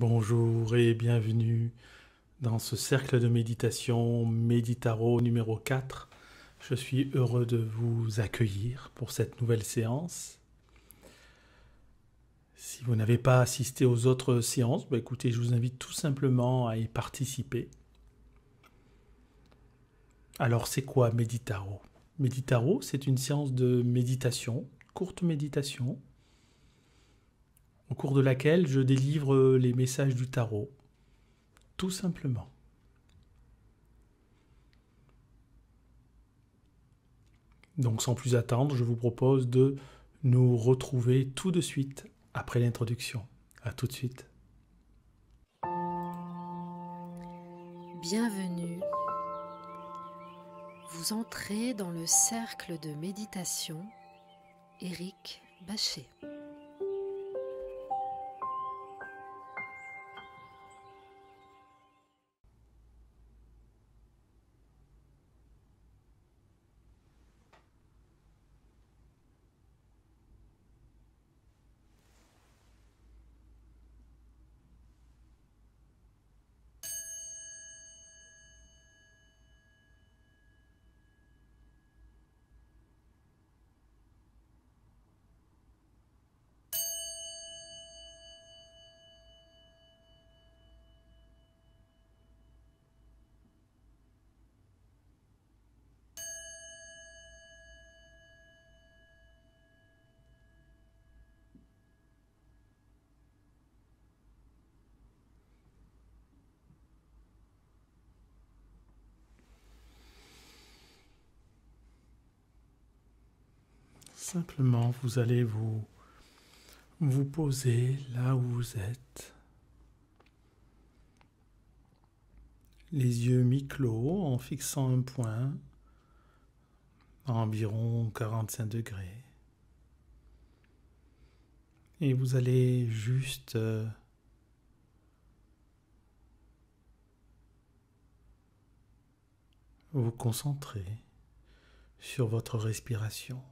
Bonjour et bienvenue dans ce cercle de méditation Méditaro numéro 4. Je suis heureux de vous accueillir pour cette nouvelle séance. Si vous n'avez pas assisté aux autres séances, écoutez, je vous invite tout simplement à y participer. Alors c'est quoi Méditaro? Méditaro, c'est une séance de méditation, courte méditation, au cours de laquelle je délivre les messages du tarot, tout simplement. Donc sans plus attendre, je vous propose de nous retrouver tout de suite après l'introduction. À tout de suite. Bienvenue. Vous entrez dans le cercle de méditation Éric Bachet. Simplement, vous allez vous poser là où vous êtes. Les yeux mi-clos en fixant un point à environ 45 degrés. Et vous allez juste vous concentrer sur votre respiration.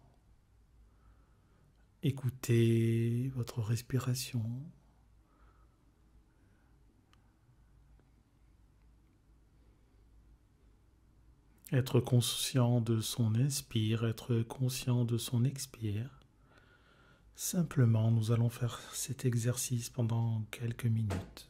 Écoutez votre respiration. Être conscient de son inspire, être conscient de son expire. Simplement, nous allons faire cet exercice pendant quelques minutes.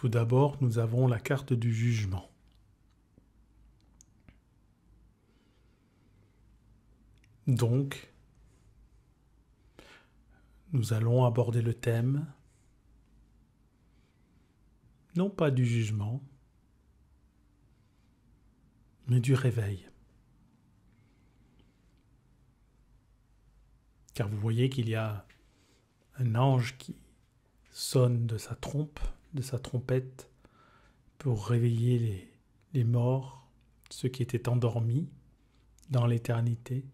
Tout d'abord, nous avons la carte du jugement. Donc, nous allons aborder le thème, non pas du jugement, mais du réveil. Car vous voyez qu'il y a un ange qui sonne de sa trompe, de sa trompette, pour réveiller les morts, ceux qui étaient endormis dans l'éternité.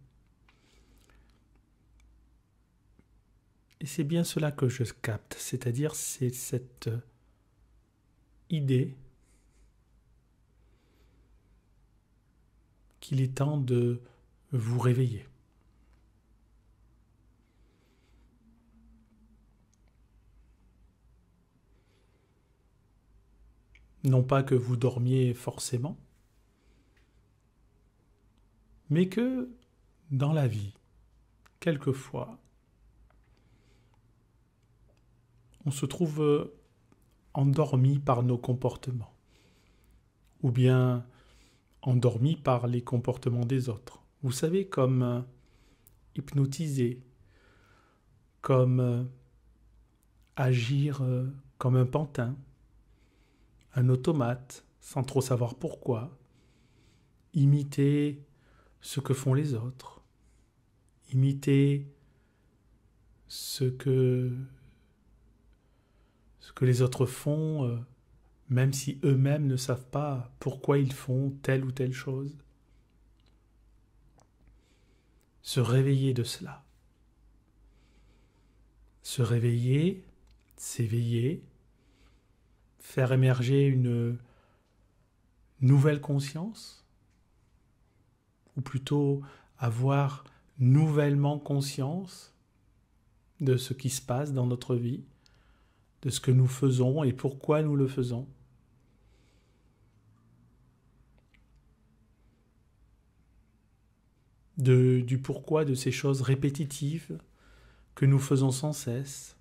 Et c'est bien cela que je capte, c'est-à-dire c'est cette idée qu'il est temps de vous réveiller. Non pas que vous dormiez forcément, mais que dans la vie, quelquefois, on se trouve endormi par nos comportements, ou bien endormi par les comportements des autres. Vous savez, comme hypnotisé, comme agir comme un pantin, un automate, sans trop savoir pourquoi, imiter ce que font les autres, imiter ce que les autres font, même si eux-mêmes ne savent pas pourquoi ils font telle ou telle chose. Se réveiller de cela. Se réveiller, s'éveiller, faire émerger une nouvelle conscience, ou plutôt avoir nouvellement conscience de ce qui se passe dans notre vie, de ce que nous faisons et pourquoi nous le faisons. Du pourquoi de ces choses répétitives que nous faisons sans cesse,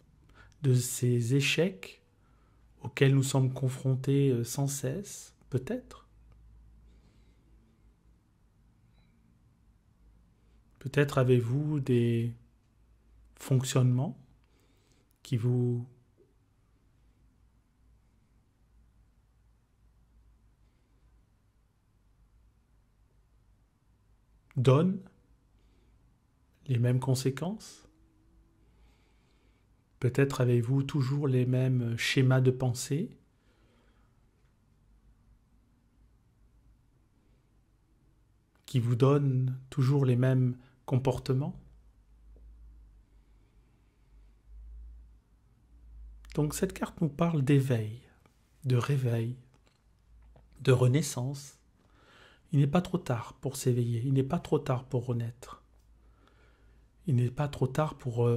de ces échecs auxquels nous sommes confrontés sans cesse, peut-être. Peut-être avez-vous des fonctionnements qui vous donnent les mêmes conséquences. Peut-être avez-vous toujours les mêmes schémas de pensée. Qui vous donnent toujours les mêmes comportements. Donc cette carte nous parle d'éveil, de réveil, de renaissance. Il n'est pas trop tard pour s'éveiller, il n'est pas trop tard pour renaître. Il n'est pas trop tard pour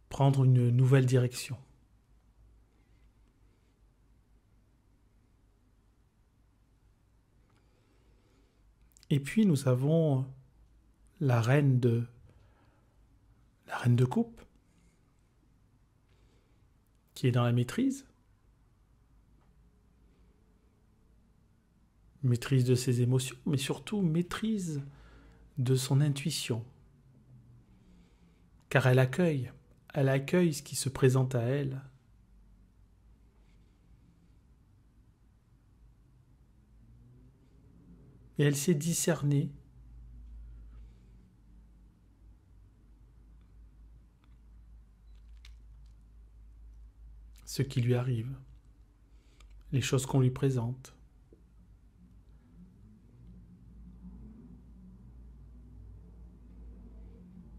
prendre une nouvelle direction. Et puis nous avons la reine de coupe, qui est dans la maîtrise de ses émotions, mais surtout maîtrise de son intuition. Car elle accueille ce qui se présente à elle. Et elle sait discerner ce qui lui arrive, les choses qu'on lui présente.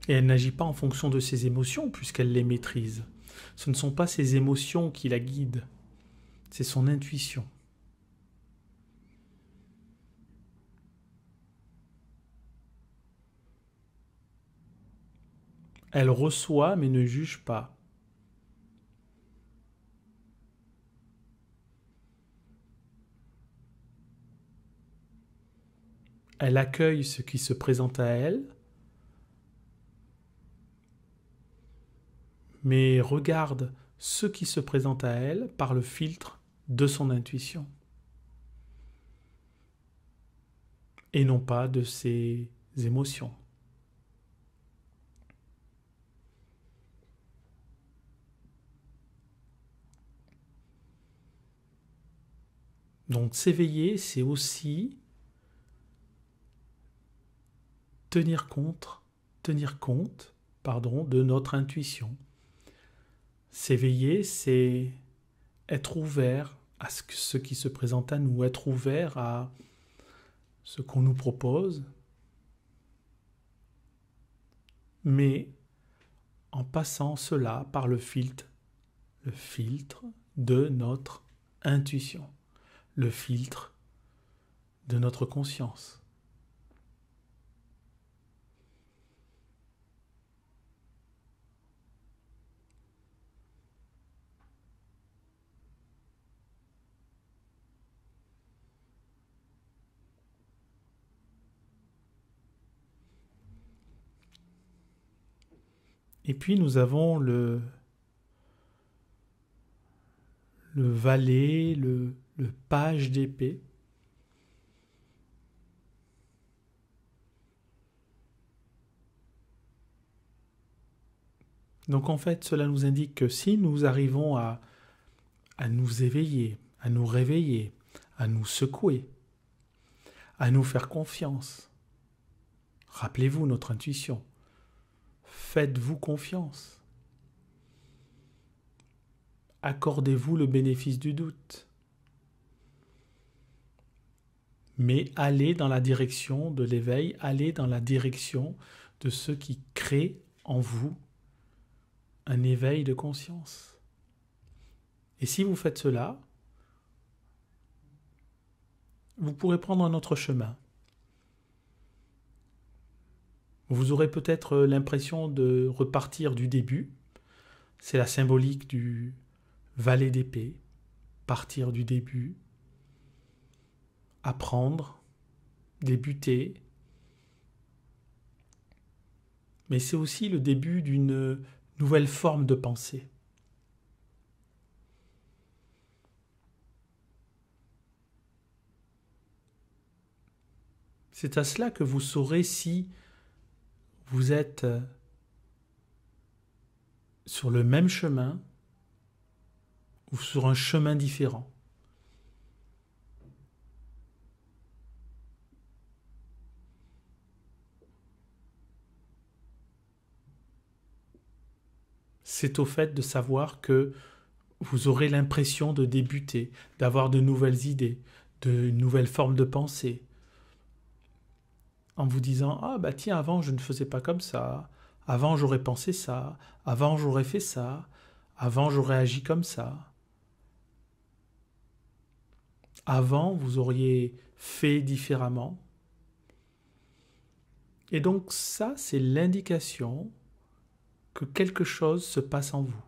Et elle n'agit pas en fonction de ses émotions puisqu'elle les maîtrise. Ce ne sont pas ses émotions qui la guident, c'est son intuition. Elle reçoit mais ne juge pas. Elle accueille ce qui se présente à elle, mais regarde ce qui se présente à elle par le filtre de son intuition et non pas de ses émotions. Donc s'éveiller, c'est aussi tenir compte, de notre intuition. S'éveiller, c'est être ouvert à ce qui se présente à nous, être ouvert à ce qu'on nous propose, mais en passant cela par le filtre de notre intuition, le filtre de notre conscience. Et puis nous avons le valet, le page d'épée. Donc en fait, cela nous indique que si nous arrivons à nous éveiller, à nous réveiller, à nous secouer, à nous faire confiance, rappelez-vous notre intuition, faites-vous confiance, accordez-vous le bénéfice du doute, mais allez dans la direction de l'éveil, allez dans la direction de ce qui crée en vous un éveil de conscience. Et si vous faites cela, vous pourrez prendre un autre chemin. Vous aurez peut-être l'impression de repartir du début. C'est la symbolique du valet d'épée. Partir du début, apprendre, débuter. Mais c'est aussi le début d'une nouvelle forme de pensée. C'est à cela que vous saurez si vous êtes sur le même chemin ou sur un chemin différent. C'est au fait de savoir que vous aurez l'impression de débuter, d'avoir de nouvelles idées, de nouvelles formes de pensée, en vous disant « Ah bah tiens, avant je ne faisais pas comme ça, avant j'aurais pensé ça, avant j'aurais fait ça, avant j'aurais agi comme ça. » Avant vous auriez fait différemment. Et donc ça, c'est l'indication que quelque chose se passe en vous,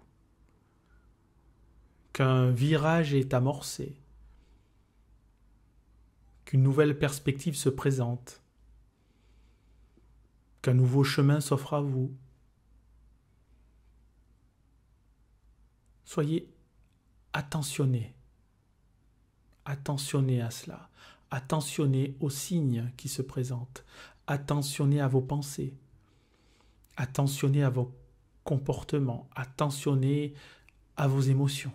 qu'un virage est amorcé, qu'une nouvelle perspective se présente, qu'un nouveau chemin s'offre à vous. Soyez attentionnés à cela, attentionnés aux signes qui se présentent, attentionnés à vos pensées, attentionnés à vos comportements, attentionnés à vos émotions.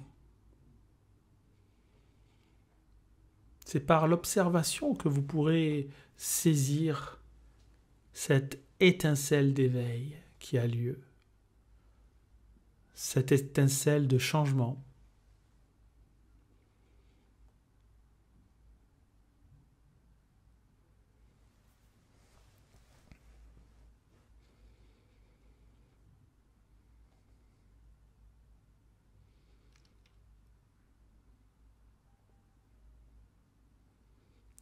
C'est par l'observation que vous pourrez saisir cette étincelle d'éveil qui a lieu, cette étincelle de changement.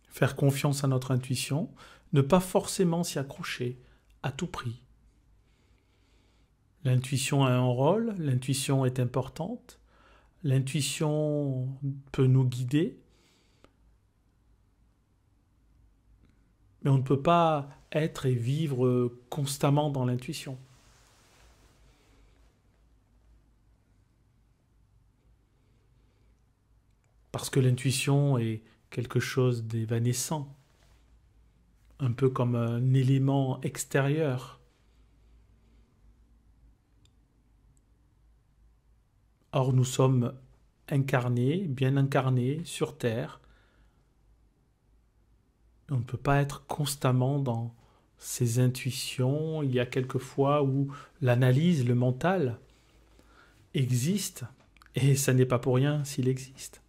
Faire confiance à notre intuition, ne pas forcément s'y accrocher à tout prix. L'intuition a un rôle, l'intuition est importante, l'intuition peut nous guider, mais on ne peut pas être et vivre constamment dans l'intuition. Parce que l'intuition est quelque chose d'évanescent, un peu comme un élément extérieur. Or, nous sommes incarnés, bien incarnés sur Terre. On ne peut pas être constamment dans ces intuitions. Il y a quelques fois où l'analyse, le mental, existe. Et ça n'est pas pour rien s'il existe.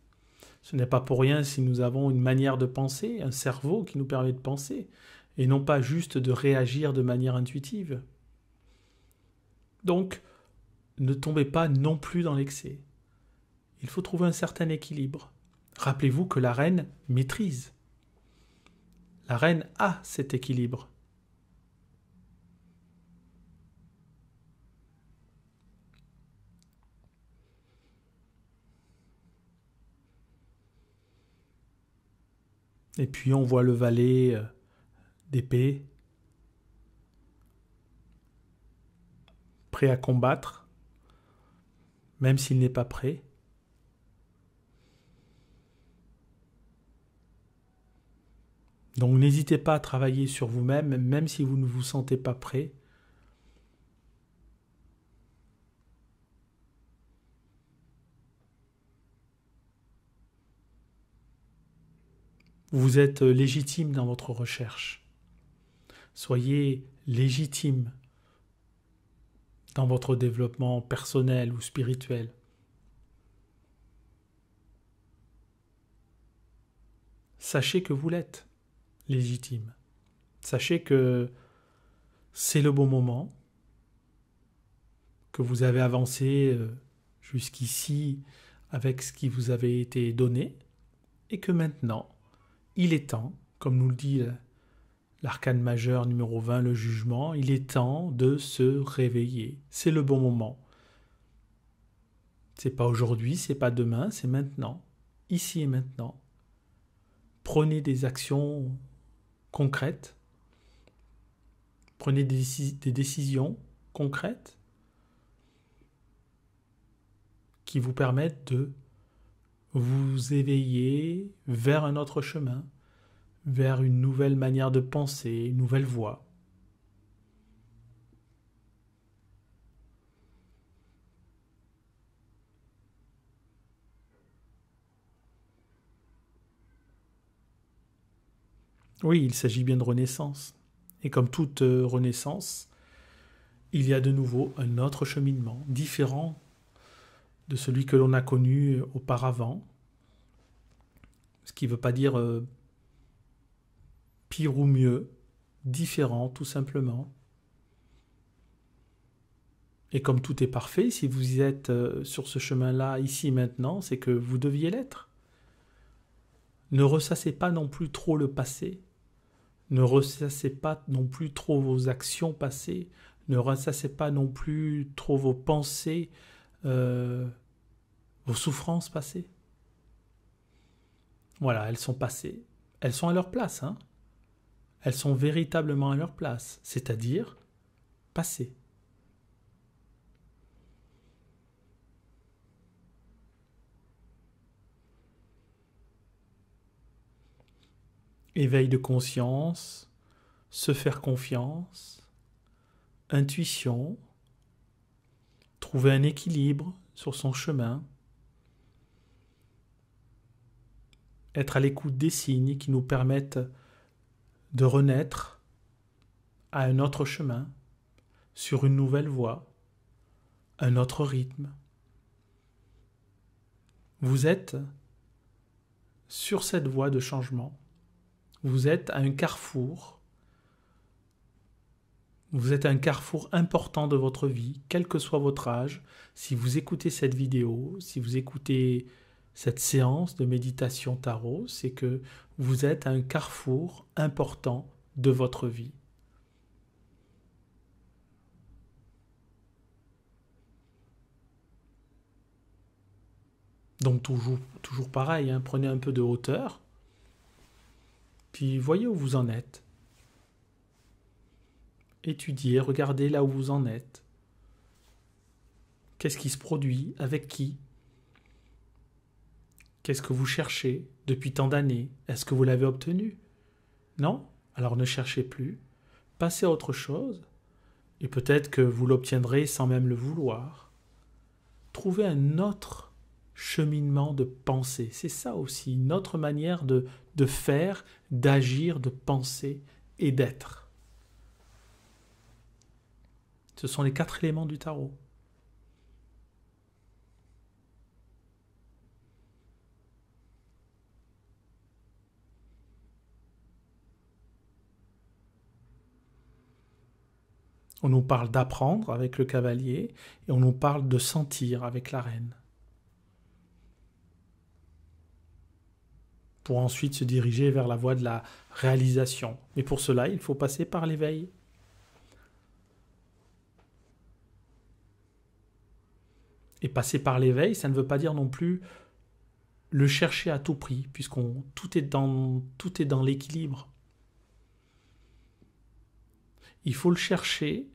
Ce n'est pas pour rien si nous avons une manière de penser, un cerveau qui nous permet de penser, et non pas juste de réagir de manière intuitive. Donc, ne tombez pas non plus dans l'excès. Il faut trouver un certain équilibre. Rappelez-vous que la reine maîtrise. La reine a cet équilibre. Et puis on voit le valet d'épée, prêt à combattre, même s'il n'est pas prêt. Donc n'hésitez pas à travailler sur vous-même, même si vous ne vous sentez pas prêt. Vous êtes légitime dans votre recherche. Soyez légitime dans votre développement personnel ou spirituel. Sachez que vous l'êtes légitime. Sachez que c'est le bon moment, que vous avez avancé jusqu'ici avec ce qui vous avait été donné, et que maintenant, il est temps, comme nous le dit l'arcane majeur numéro 20, le jugement, il est temps de se réveiller. C'est le bon moment. C'est pas aujourd'hui, c'est pas demain, c'est maintenant. Ici et maintenant. Prenez des actions concrètes. Prenez des décisions concrètes qui vous permettent de vous éveiller vers un autre chemin, vers une nouvelle manière de penser, une nouvelle voie. Oui, il s'agit bien de renaissance. Et comme toute renaissance, il y a de nouveau un autre cheminement, différent de celui que l'on a connu auparavant. Ce qui ne veut pas dire pire ou mieux, différent tout simplement. Et comme tout est parfait, si vous êtes sur ce chemin-là, ici maintenant, c'est que vous deviez l'être. Ne ressassez pas non plus trop le passé. Ne ressassez pas non plus trop vos actions passées. Ne ressassez pas non plus trop vos pensées, vos souffrances passées. Voilà, elles sont passées. Elles sont à leur place, hein. Elles sont véritablement à leur place, c'est-à-dire passées. Éveil de conscience, se faire confiance, intuition, trouver un équilibre sur son chemin, être à l'écoute des signes qui nous permettent de renaître à un autre chemin, sur une nouvelle voie, un autre rythme. Vous êtes sur cette voie de changement. Vous êtes à un carrefour. Vous êtes à un carrefour important de votre vie, quel que soit votre âge. Si vous écoutez cette vidéo, si vous écoutez cette séance de méditation tarot, c'est que vous êtes à un carrefour important de votre vie. Donc toujours pareil, hein, prenez un peu de hauteur, puis voyez où vous en êtes. Étudiez, regardez là où vous en êtes. Qu'est-ce qui se produit? Avec qui? Qu'est-ce que vous cherchez depuis tant d'années? Est-ce que vous l'avez obtenu? Non? Alors ne cherchez plus. Passez à autre chose. Et peut-être que vous l'obtiendrez sans même le vouloir. Trouvez un autre cheminement de pensée. C'est ça aussi, une autre manière de faire, d'agir, de penser et d'être. Ce sont les 4 éléments du tarot. On nous parle d'apprendre avec le cavalier et on nous parle de sentir avec la reine. Pour ensuite se diriger vers la voie de la réalisation. Mais pour cela, il faut passer par l'éveil. Et passer par l'éveil, ça ne veut pas dire non plus le chercher à tout prix, puisqu'on tout est dans l'équilibre. Il faut le chercher,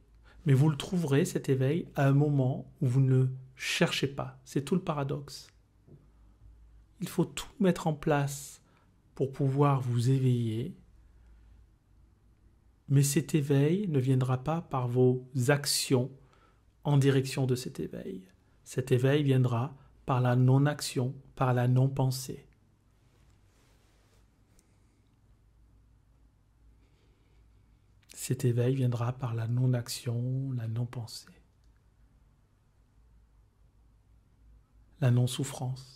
mais vous le trouverez, cet éveil, à un moment où vous ne le cherchez pas. C'est tout le paradoxe. Il faut tout mettre en place pour pouvoir vous éveiller, mais cet éveil ne viendra pas par vos actions en direction de cet éveil. Cet éveil viendra par la non-action, par la non-pensée. Cet éveil viendra par la non-action, la non-pensée, la non-souffrance.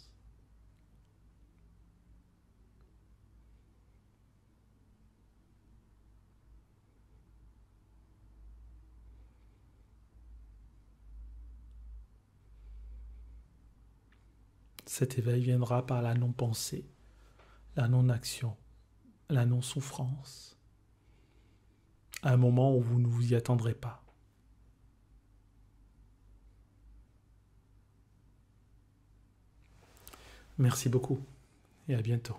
Cet éveil viendra par la non-pensée, la non-action, la non-souffrance, à un moment où vous ne vous y attendrez pas. Merci beaucoup et à bientôt.